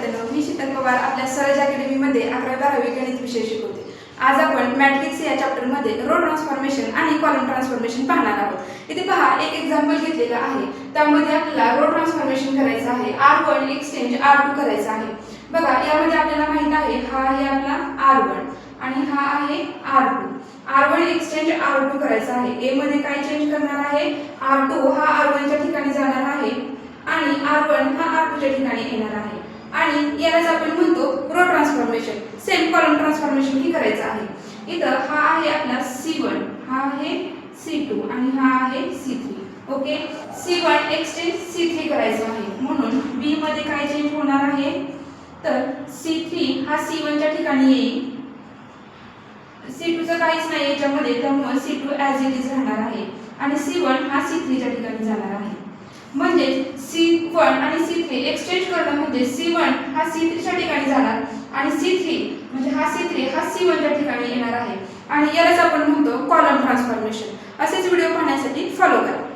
विद्यार्थ्यांनो, मी शीतल पवार आपल्या सरज अकॅडमीमध्ये 11वी-12वी गणित विषय शिकवते। आज आपण मॅट्रिक्स या चॅप्टरमध्ये रो ट्रान्सफॉर्मेशन आणि कॉलम ट्रान्सफॉर्मेशन पाहणार आहोत। इथे पहा, एक एक्झाम्पल घेतलेला आहे। त्यामध्ये आपल्याला रो ट्रान्सफॉर्मेशन करायचं आहे। R1 एक्सचेंज R2 करायचं आहे। बघा, यामध्ये आपल्याला माहित आहे हा आहे आपला R1 आणि हा आहे R2। R1 एक्सचेंज R2 करायचा आहे। ए मध्ये काय चेंज करणार आहे? R2 हा R1 च्या ठिकाणी जाणार आहे आणि R1 हा R2 च्या ठिकाणी येणार आहे आणि यालाच आपण म्हणतो row transformation. Same column transformation ही करायचं आहे। इथं हा आहे आपला C1, हा आहे C2 आणि हा आहे C3। Okay, C1 exchange C3 करायचं आहे, म्हणून B मध्ये काय चेंज होणार आहे? तर C3 हा C1 च्या ठिकाणी येईल। C2 चं काहीच नाही याच्यामध्ये, त्यामुळे C2 ॲज इट इज राहणार आहे आणि C1 हा C3 च्या ठिकाणी जाणार आहे। म्हणजे C1 आणि C3 एक्सचेंज करणं म्हणजे C1 हा C3 च्या ठिकाणी जाणार आणि C3 म्हणजे हा C3 हा C1 च्या ठिकाणी येणार आहे आणि यालाच आपण म्हणतो कॉलम ट्रान्सफॉर्मेशन। असेच व्हिडिओ पाहण्यासाठी फॉलो करा।